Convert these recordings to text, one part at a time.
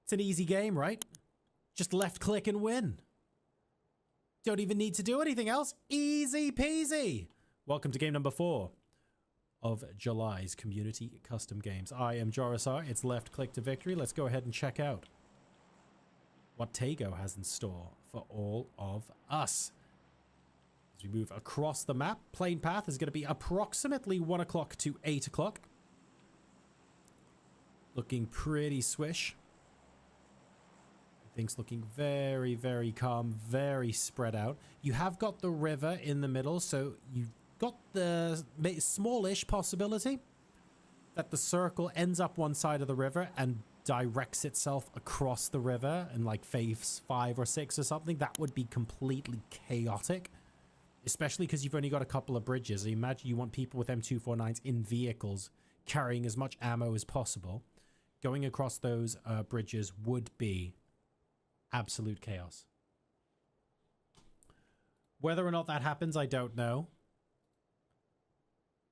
It's an easy game, right? Just left click and win. Don't even need to do anything else. Easy peasy. Welcome to game number 4 of July's Community Custom Games. I am Jorisar. It's left click to victory. Let's go ahead and check out what Tago has in store for all of us. As we move across the map, plane path is going to be approximately 1 o'clock to 8 o'clock. Looking pretty swish. Things looking very, very calm, very spread out. You have got the river in the middle, so you've got the smallish possibility that the circle ends up one side of the river and directs itself across the river in like phase 5 or 6 or something. That would be completely chaotic, especially because you've only got a couple of bridges. I imagine you want people with M249s in vehicles carrying as much ammo as possible. Going across those bridges would be absolute chaos. Whether or not that happens, I don't know.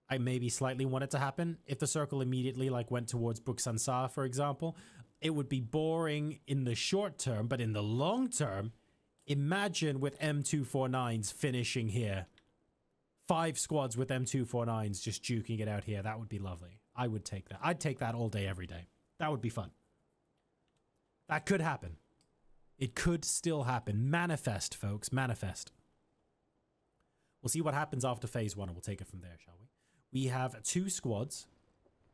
I maybe slightly want it to happen. If the circle immediately like went towards Buksansa, for example, it would be boring in the short term, but in the long term, imagine with M249s finishing here. 5 squads with M249s just juking it out here. That would be lovely. I would take that. I'd take that all day, every day. That would be fun. That could happen. It could still happen. Manifest, folks. Manifest. We'll see what happens after phase 1, and we'll take it from there, shall we? We have 2 squads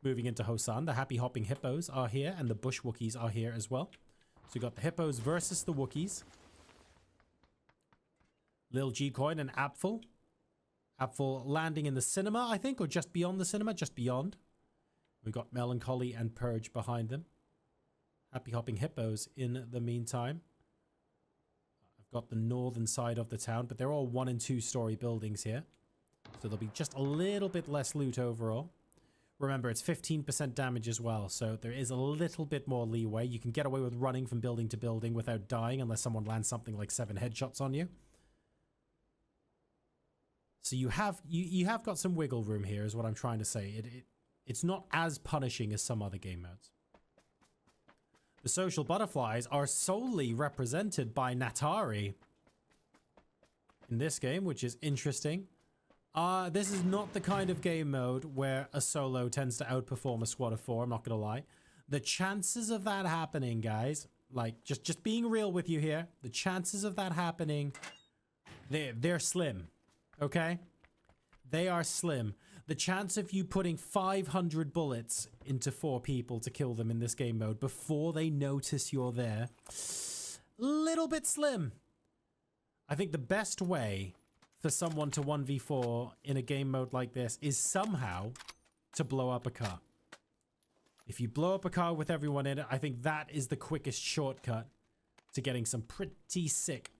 moving into Hosan. The Happy Hopping Hippos are here, and the Bush Wookiees are here as well. So we got the Hippos versus the Wookiees. Lil G-Coin and Apfel. Apfel landing in the cinema, I think, or just beyond the cinema, just beyond. We've got Melancholy and Purge behind them. Happy Hopping Hippos in the meantime. I've got the northern side of the town, but they're all 1- and 2-story buildings here. So there'll be just a little bit less loot overall. Remember, it's 15% damage as well, so there is a little bit more leeway. You can get away with running from building to building without dying unless someone lands something like 7 headshots on you. So you have got some wiggle room here, is what I'm trying to say. It's not as punishing as some other game modes. The social butterflies are solely represented by Natari in this game, which is interesting. This is not the kind of game mode where a solo tends to outperform a squad of 4, I'm not going to lie. The chances of that happening, guys, like, just being real with you here, the chances of that happening, they're slim, okay? They are slim. The chance of you putting 500 bullets into 4 people to kill them in this game mode before they notice you're there, little bit slim. I think the best way for someone to 1v4 in a game mode like this is somehow to blow up a car. If you blow up a car with everyone in it, I think that is the quickest shortcut to getting some pretty sick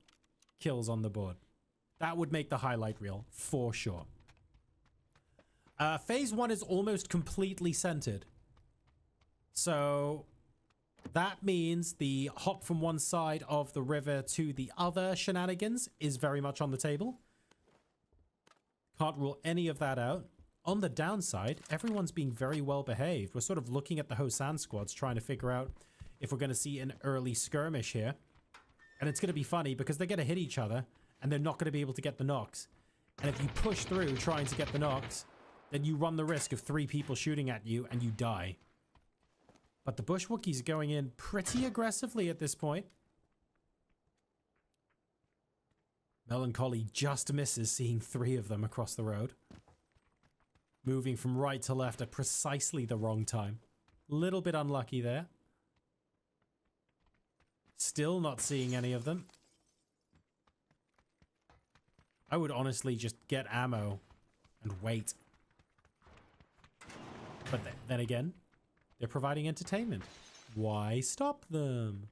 kills on the board. That would make the highlight reel for sure. Phase 1 is almost completely centered. So that means the hop from one side of the river to the other shenanigans is very much on the table. Can't rule any of that out. On the downside, everyone's being very well behaved. We're sort of looking at the Hosan squads trying to figure out if we're going to see an early skirmish here. And it's going to be funny because they're going to hit each other and they're not going to be able to get the knocks. And if you push through trying to get the knocks, then you run the risk of 3 people shooting at you and you die. But the Bush Wookiees are going in pretty aggressively at this point. Melancholy just misses seeing 3 of them across the road. Moving from right to left at precisely the wrong time. Little bit unlucky there. Still not seeing any of them. I would honestly just get ammo and wait. But then again, they're providing entertainment. Why stop them?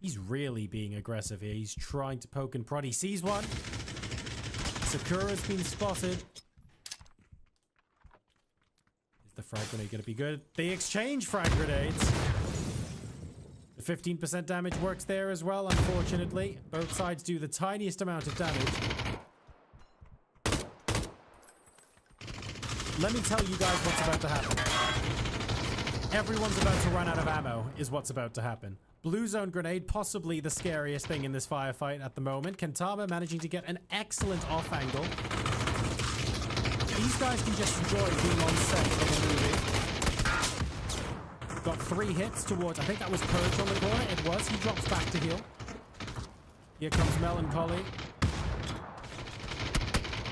He's really being aggressive here. He's trying to poke and prod. He sees one. Sakura's been spotted. Is the frag grenade going to be good? They exchange frag grenades. The 15% damage works there as well, unfortunately. Both sides do the tiniest amount of damage. Let me tell you guys what's about to happen. Everyone's about to run out of ammo is what's about to happen. Blue zone grenade, possibly the scariest thing in this firefight at the moment. Kentama managing to get an excellent off angle. These guys can just enjoy being on set in a movie. Got 3 hits towards, I think that was Purge on the corner. It was. He drops back to heal. Here comes Melancholy.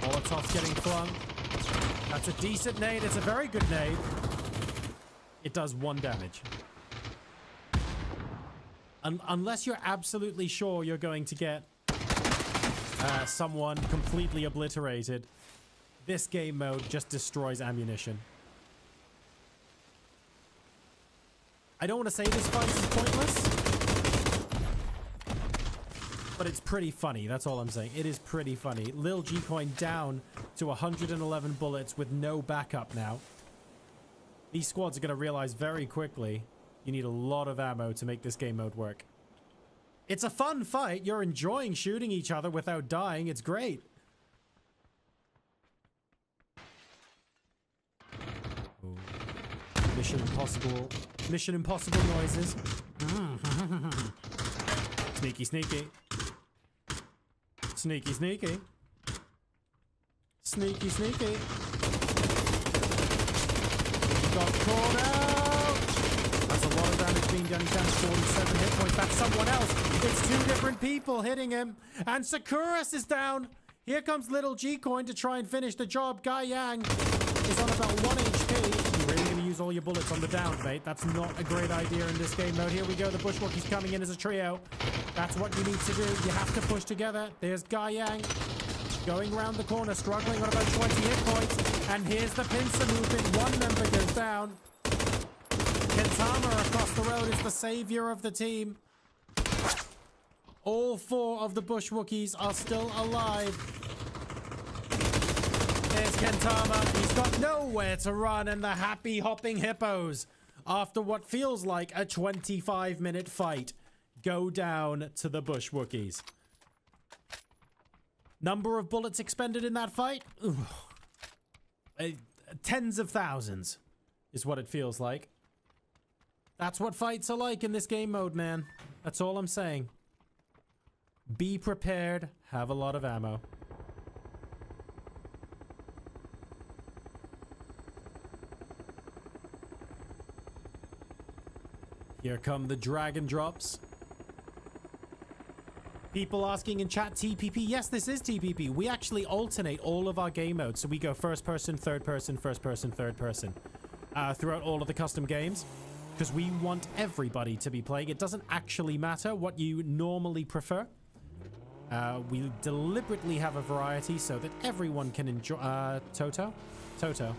Molotov's getting flung. That's a decent nade. It's a very good nade. It does 1 damage. Unless you're absolutely sure you're going to get someone completely obliterated, this game mode just destroys ammunition. I don't want to say this fight is pointless, but it's pretty funny. That's all I'm saying. It is pretty funny. Lil G-Coin down to 111 bullets with no backup now. These squads are going to realize very quickly you need a lot of ammo to make this game mode work. It's a fun fight. You're enjoying shooting each other without dying. It's great. Ooh. Mission Impossible. Mission Impossible noises. Sneaky, sneaky. Sneaky, sneaky. Sneaky, sneaky. Got caught out. That's a lot of damage being done. He's down to 47 hit points. That's someone else. It's 2 different people hitting him. And Sakuras is down. Here comes Little G-Coin to try and finish the job. Guy Yang is on about 1 HP. You're really going to use all your bullets on the down, mate. That's not a great idea in this game mode. Here we go. The Bushwalkies coming in as a trio. That's what you need to do. You have to push together. There's Guy Yang going around the corner, struggling on about 20 hit points. And here's the pincer movement. 1 member goes down. Kentama across the road is the savior of the team. All 4 of the Bushwookies are still alive. There's Kentama. He's got nowhere to run, and the happy hopping hippos, after what feels like a 25-minute fight, go down to the Bushwookies. Number of bullets expended in that fight? Tens of thousands is what it feels like. That's what fights are like in this game mode, man. That's all I'm saying. Be prepared. Have a lot of ammo. Here come the dragon drops. People asking in chat, TPP. Yes, this is TPP. We actually alternate all of our game modes. So we go first person, third person, first person, third person throughout all of the custom games. Because we want everybody to be playing. It doesn't actually matter what you normally prefer. We deliberately have a variety so that everyone can enjoy... Toto? Toto.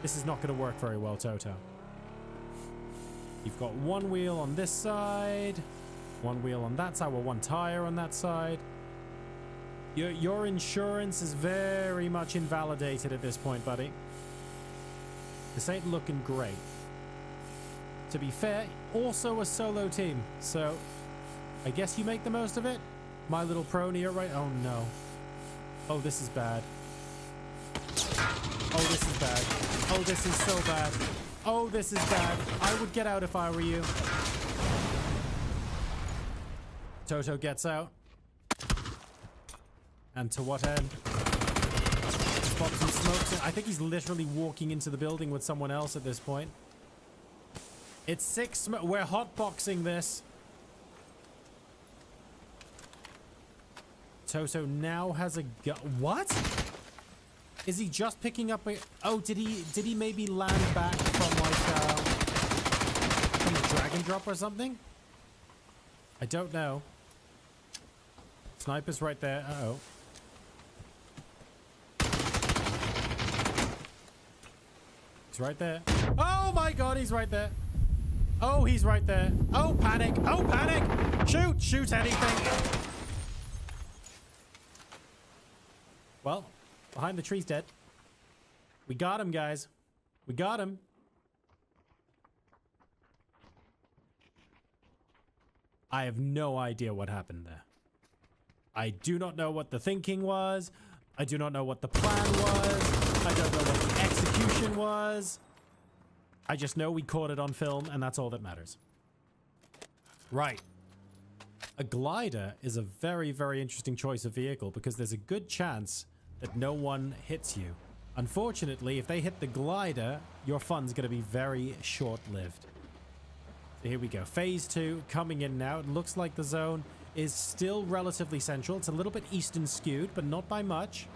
This is not going to work very well, Toto. You've got 1 wheel on this side. 1 wheel on that side. Well, 1 tire on that side. Your insurance is very much invalidated at this point, buddy. This ain't looking great. To be fair, also a solo team, so I guess you make the most of it. My little prony, right? Oh no. Oh, this is bad. Oh, this is bad. Oh, this is so bad. Oh, this is bad. I would get out if I were you. Toto gets out. And to what end? Pop some smokes in. I think he's literally walking into the building with someone else at this point. It's 6. We're hotboxing this. Toto now has a gun. What? Is he just picking up a... Oh, did he maybe land back from like from a dragon drop or something? I don't know. Sniper's right there. Uh-oh. He's right there. Oh my god, he's right there. Oh, he's right there. Oh, panic. Oh, panic. Shoot. Shoot anything. Well, behind the tree's dead. We got him, guys. We got him. I have no idea what happened there. I do not know what the thinking was. I do not know what the plan was. I don't know what the execution was. I just know we caught it on film, and that's all that matters. Right. A glider is a very, very interesting choice of vehicle because there's a good chance that no one hits you. Unfortunately, if they hit the glider, your fun's going to be very short-lived. So here we go. Phase 2 coming in now. It looks like the zone is still relatively central. It's a little bit eastern skewed, but not by much.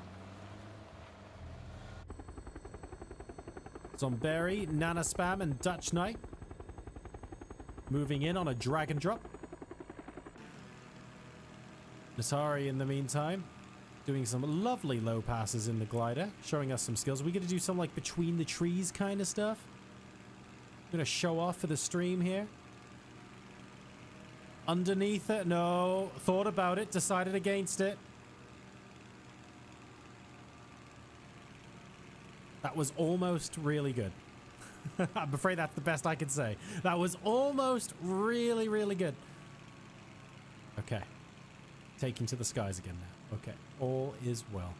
Zomberry, Nana Spam, and Dutch Knight moving in on a drag and drop. Nasari, in the meantime, doing some lovely low passes in the glider, showing us some skills. Are we going to do some like between the trees kind of stuff? Going to show off for the stream here. Underneath it? No. Thought about it. Decided against it. That was almost really good. I'm afraid that's the best I could say. That was almost really, really good. Okay. Taking to the skies again now. Okay. All is well.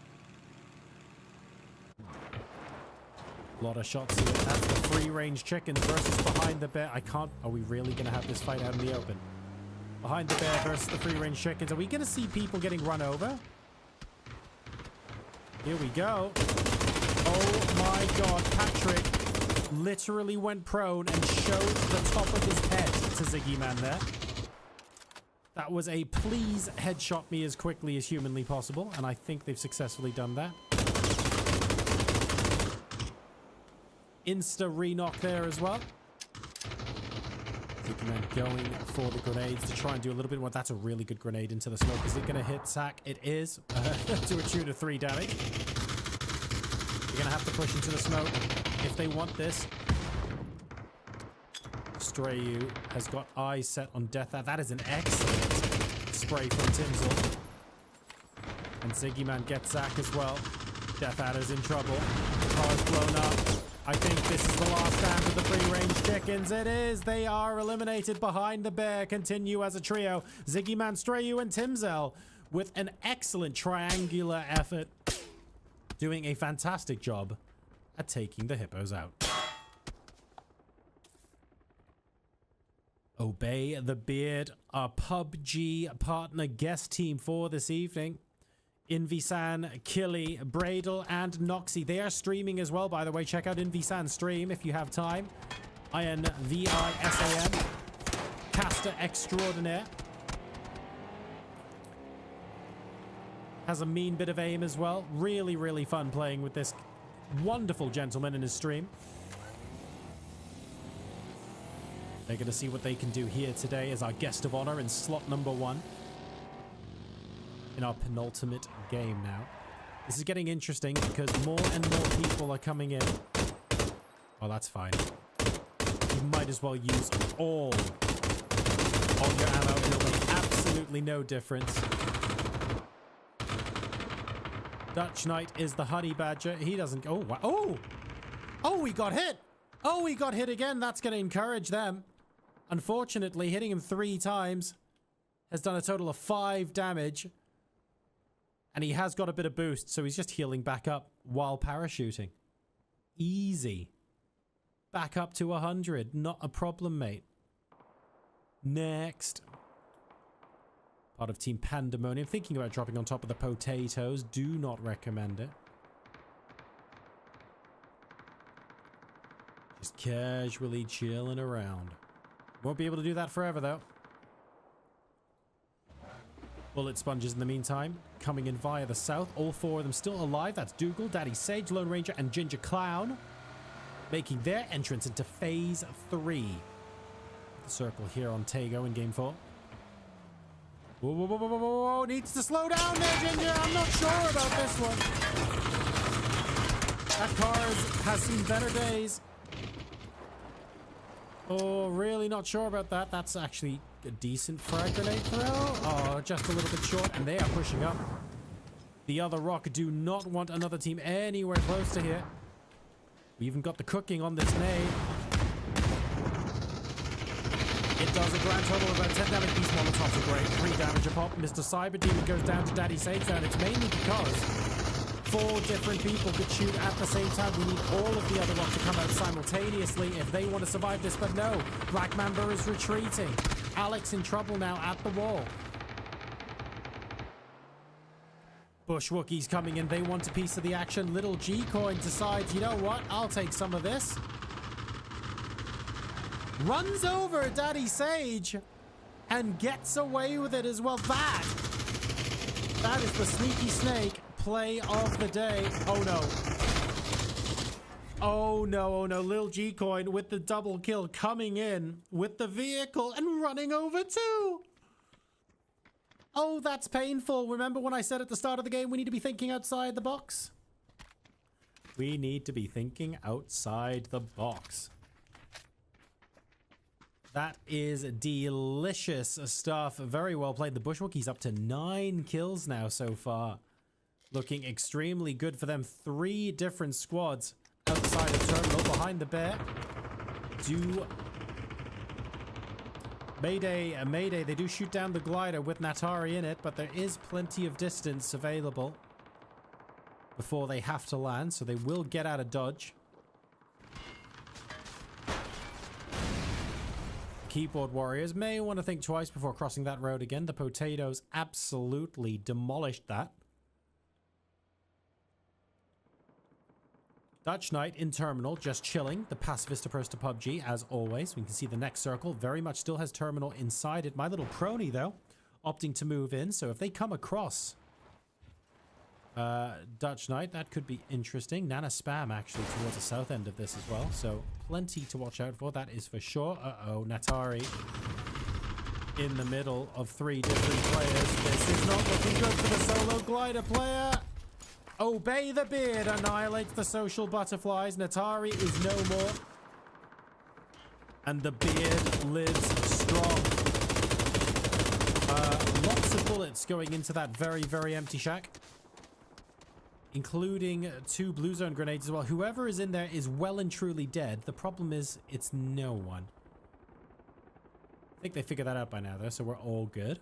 A lot of shots here. That's the free-range chickens versus behind the bear. I can't... Are we really going to have this fight out in the open? Behind the bear versus the free-range chickens. Are we going to see people getting run over? Here we go. Oh my god. Patrick literally went prone and showed the top of his head to Ziggy Man there. That was a please headshot me as quickly as humanly possible, and I think they've successfully done that. Insta re-knock there as well. Ziggy Man going for the grenades to try and do a little bit more. That's a really good grenade into the smoke. Is it going to hit Sack? It is. To a tune of 3 damage. You're going to have to push into the smoke if they want this. Strayu has got eyes set on Death. That is an excellent spray from Timzel. And Ziggy Man gets Zack as well. Death Adder's in trouble. The car's blown up. I think this is the last stand of the free-range chickens. It is. They are eliminated behind the bear. Continue as a trio. Ziggy Man, Strayu, and Timzel with an excellent triangular effort. Doing a fantastic job at taking the hippos out. Obey the Beard, our PUBG partner guest team for this evening. Invisan, Killy, Bradle, and Noxy. They are streaming as well, by the way. Check out Invisan's stream if you have time. INVISAN. Caster extraordinaire. Has a mean bit of aim as well. Really, really fun playing with this wonderful gentleman in his stream. They're going to see what they can do here today as our guest of honor in slot number 1. In our penultimate game now. This is getting interesting because more and more people are coming in. Well, that's fine. You might as well use all of your ammo. It'll make absolutely no difference. Dutch Knight is the honey badger. He doesn't... Oh, wow. Oh! Oh, he got hit! Oh, he got hit again. That's going to encourage them. Unfortunately, hitting him 3 times has done a total of 5 damage. And he has got a bit of boost, so he's just healing back up while parachuting. Easy. Back up to 100. Not a problem, mate. Next. Part of Team Pandemonium. Thinking about dropping on top of the potatoes. Do not recommend it. Just casually chilling around. Won't be able to do that forever, though. Bullet Sponges in the meantime, coming in via the south. All 4 of them still alive. That's Dougal, Daddy Sage, Lone Ranger, and Ginger Clown. Making their entrance into Phase 3. The circle here on Tago in Game 4. Whoa, whoa, whoa, whoa, whoa, whoa. Needs to slow down there, Ginger. I'm not sure about this one. That car has seen better days. Oh, really not sure about that. That's actually a decent frag grenade throw. Oh, just a little bit short, and they are pushing up. The other Rock do not want another team anywhere close to here. We even got the cooking on this nade. It does a grand total of about 10 damage. These Molotovs are great. 3 damage a pop. Mr. Cyber Demon goes down to Daddy Sage, and it's mainly because 4 different people could shoot at the same time. We need all of the other ones to come out simultaneously if they want to survive this. But no, Black Mamba is retreating. Alex in trouble now at the wall. Bush Wookiees coming in. They want a piece of the action. Little G-Coin decides, you know what? I'll take some of this. Runs over Daddy Sage and gets away with it as well. That is the sneaky snake play of the day. Oh no. Oh no, oh no. Lil G-Coin with the double kill coming in with the vehicle and running over too. Oh, that's painful. Remember when I said at the start of the game we need to be thinking outside the box? We need to be thinking outside the box. That is delicious stuff. Very well played. The Bushwookies up to 9 kills now so far. Looking extremely good for them. 3 different squads outside of terminal behind the bear. Mayday, Mayday. They do shoot down the glider with Natari in it, but there is plenty of distance available before they have to land, so they will get out of dodge. Keyboard warriors may want to think twice before crossing that road again. The potatoes absolutely demolished that. Dutch Knight in terminal, just chilling. The pacifist approach to PUBG, as always. We can see the next circle very much still has terminal inside it. My little Prony, though, opting to move in. So if they come across Dutch Knight, that could be interesting. Nana Spam, actually, towards the south end of this as well. So plenty to watch out for, that is for sure. Uh-oh, Natari in the middle of 3 different players. This is not looking good for the solo glider player. Obey the beard annihilates the social butterflies. Natari is no more. And the beard lives strong. Lots of bullets going into that very, very empty shack. Including 2 blue zone grenades as well. Whoever is in there is well and truly dead. The problem is, it's no one. I think they figured that out by now, though, so we're all good.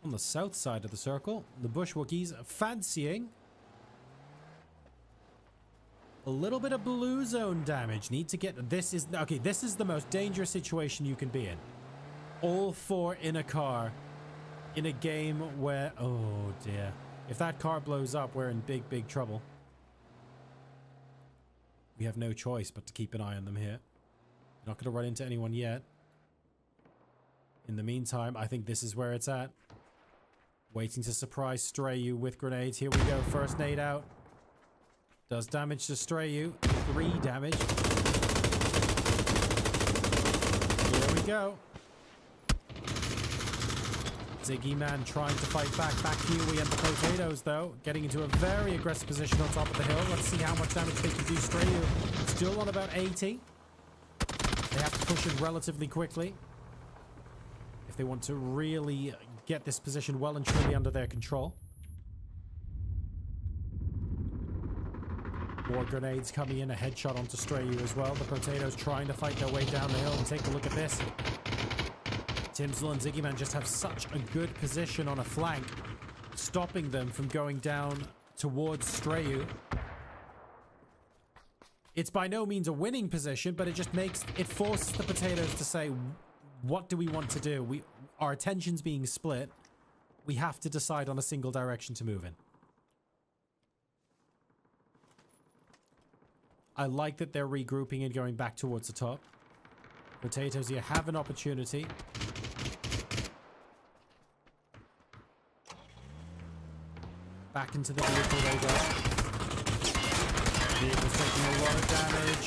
On the south side of the circle, the Bushwookies fancying a little bit of blue zone damage. Need to get... This is... Okay, this is the most dangerous situation you can be in. All 4 in a car. In a game where... Oh, dear. If that car blows up, we're in big, big trouble. We have no choice but to keep an eye on them here. Not going to run into anyone yet. In the meantime, I think this is where it's at. Waiting to surprise Strayu with grenades. Here we go. First nade out. Does damage to Strayu. 3 damage. Here we go. Ziggy Man trying to fight back. Back Huey and the potatoes, though. Getting into a very aggressive position on top of the hill. Let's see how much damage they can do. Strayu still on about 80. They have to push it relatively quickly if they want to really get this position well and truly under their control. More grenades coming in. A headshot onto Strayu as well. The potatoes trying to fight their way down the hill. And take a look at this. Timsel and Ziggy Man just have such a good position on a flank, stopping them from going down towards Strayu. It's by no means a winning position, but it just makes... It forces the potatoes to say, what do we want to do? Our attention's being split. We have to decide on a single direction to move in. I like that they're regrouping and going back towards the top. Potatoes, you have an opportunity. Back into the vehicle they go. Vehicle's taking a lot of damage.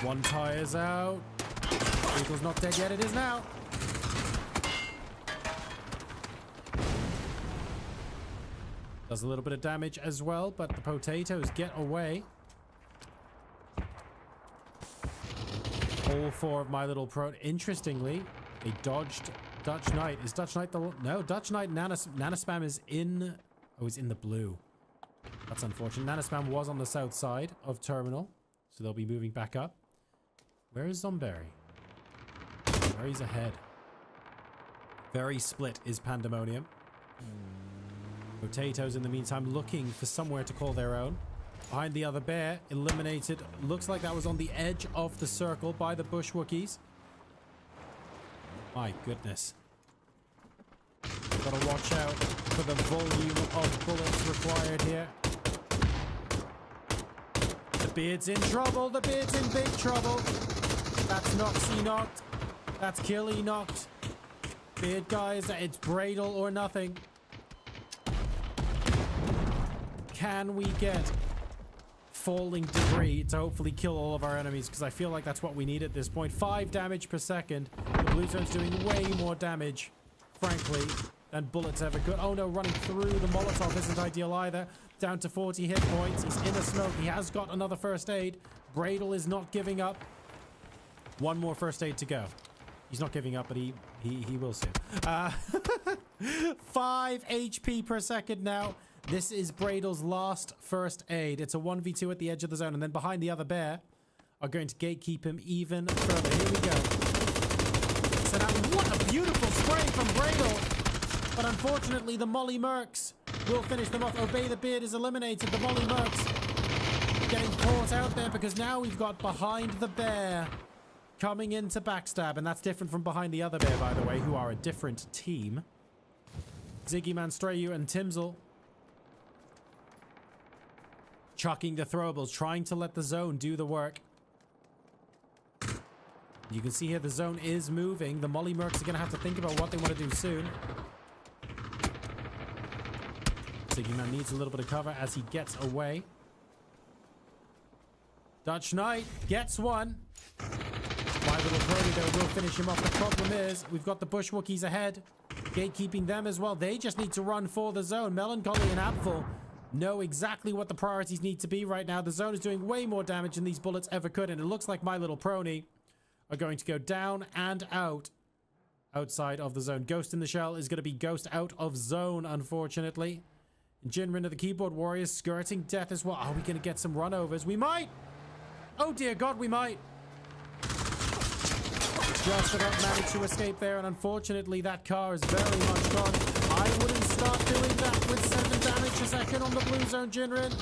1 tire's out. Vehicle's not dead yet. It is now. Does a little bit of damage as well, but the potatoes get away. All 4 of my little pro... Interestingly, they dodged Dutch Knight. Is Dutch Knight the... No, Dutch Knight Nana Spam is in... Oh, he's in the blue. That's unfortunate. Nana Spam was on the south side of terminal, so they'll be moving back up. Where is Zomberry? Zomberry's ahead. Very split is Pandemonium. Potatoes, in the meantime, looking for somewhere to call their own. Behind the other bear, eliminated. Looks like that was on the edge of the circle by the Bush Wookiees. My goodness. Gotta watch out for the volume of bullets required here. The Beard's in trouble. The Beard's in big trouble. That's Noxy knocked. That's Killy knocked. Beard, guys, it's Bradle or nothing. Can we get falling debris to hopefully kill all of our enemies? Because I feel like that's what we need at this point. 5 damage per second. The blue zone's doing way more damage, frankly, than bullets ever could. Oh no, running through the Molotov isn't ideal either. Down to 40 hit points. He's in a smoke. He has got another first aid. Bradle is not giving up. 1 more first aid to go. He's not giving up, but he will soon. 5 HP per second now. This is Bradle's last first aid. It's a 1v2 at the edge of the zone, and then behind the other bear are going to gatekeep him even further. Here we go. So now, what a beautiful spray from Bradle. But unfortunately, the Molly Mercs will finish them off. Obey the Beard is eliminated. The Molly Mercs getting caught out there because now we've got behind the bear coming in to backstab. And that's different from behind the other bear, by the way, who are a different team. Ziggy Man, Strayu, and Timzel chucking the throwables, trying to let the zone do the work. You can see here the zone is moving. The Molly Mercs are going to have to think about what they want to do soon. Ziggy Man needs a little bit of cover as he gets away. Dutch Knight gets one. My little Brody, though, will finish him off. The problem is we've got the Bush Wookiees ahead, gatekeeping them as well. They just need to run for the zone. Melancholy and Apfel know exactly what the priorities need to be right now. The zone is doing way more damage than these bullets ever could, and it looks like My Little Prony are going to go down and out outside of the zone. Ghost in the Shell is going to be Ghost out of zone, unfortunately. Jinrin of the Keyboard Warriors skirting death as well. Are we going to get some runovers? We might! Oh dear God, we might! Just about managed to escape there, and unfortunately that car is very much gone. I wouldn't start doing that with 7 damage a second on the blue zone, Jinrin.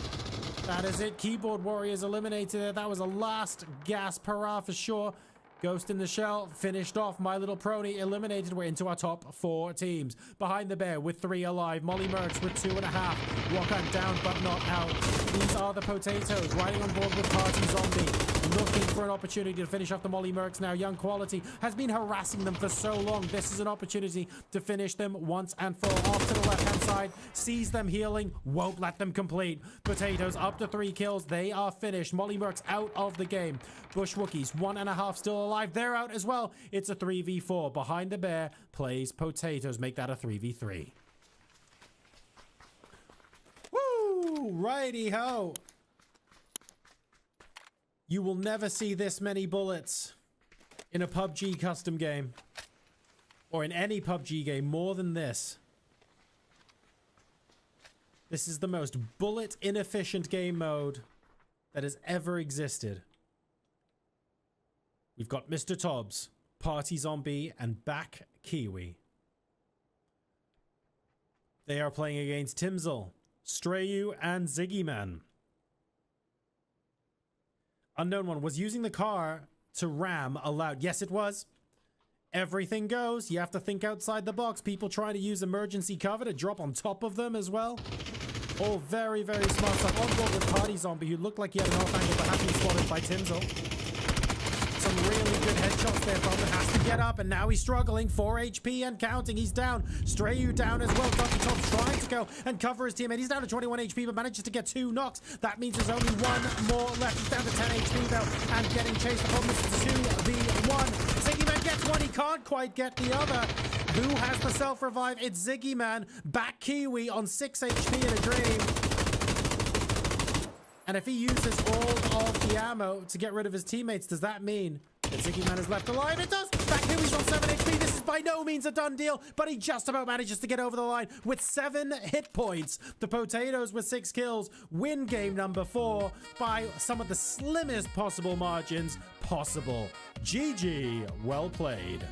That is it. Keyboard Warriors eliminated there. That was a last gasp hurrah for sure. Ghost in the Shell finished off. My Little Prony eliminated. We're into our top 4 teams. Behind the bear with 3 alive. Molly Mercs with 2.5. Wakan down but not out. These are the Potatoes riding on board with Party Zombie. Looking for an opportunity to finish off the Molly Mercs now. Young Quality has been harassing them for so long. This is an opportunity to finish them once and for all. Off to the left-hand side. Sees them healing. Won't let them complete. Potatoes up to 3 kills. They are finished. Molly Mercs out of the game. Bush Wookiees 1.5 still alive. They're out as well. It's a 3v4. Behind the bear plays Potatoes. Make that a 3v3. Woo! Righty-ho. You will never see this many bullets in a PUBG custom game. Or in any PUBG game more than this. This is the most bullet inefficient game mode that has ever existed. We've got Mr. Tobbs, Party Zombie, and Back Kiwi. They are playing against Timzel, Strayu, and Ziggy Man. Unknown One was using the car to ram allowed. Yes, it was. Everything goes. You have to think outside the box. People trying to use emergency cover to drop on top of them as well. All very, very smart stuff. On board with Party Zombie, who looked like he had an off angle but had been spotted by Timzel. Some really good headshots there from him. Has to get up, and now he's struggling. 4 HP and counting. He's down. Strayu down as well. Dr. Tobbs trying to go and cover his teammate. He's down to 21 HP, but manages to get 2 knocks. That means there's only 1 more left. He's down to 10 HP, though, and getting chased. The problem is 2v1. Ziggy Man gets one. He can't quite get the other. Who has the self-revive? It's Ziggy Man. Back Kiwi on 6 HP in a dream. And if he uses all of the ammo to get rid of his teammates, does that mean that Ziggy Man is left alive? It does! Back Kiwi's on 7 HP. This is by no means a done deal, but he just about manages to get over the line with 7 hit points. The Potatoes with 6 kills win game number 4 by some of the slimmest possible margins possible. GG, well played.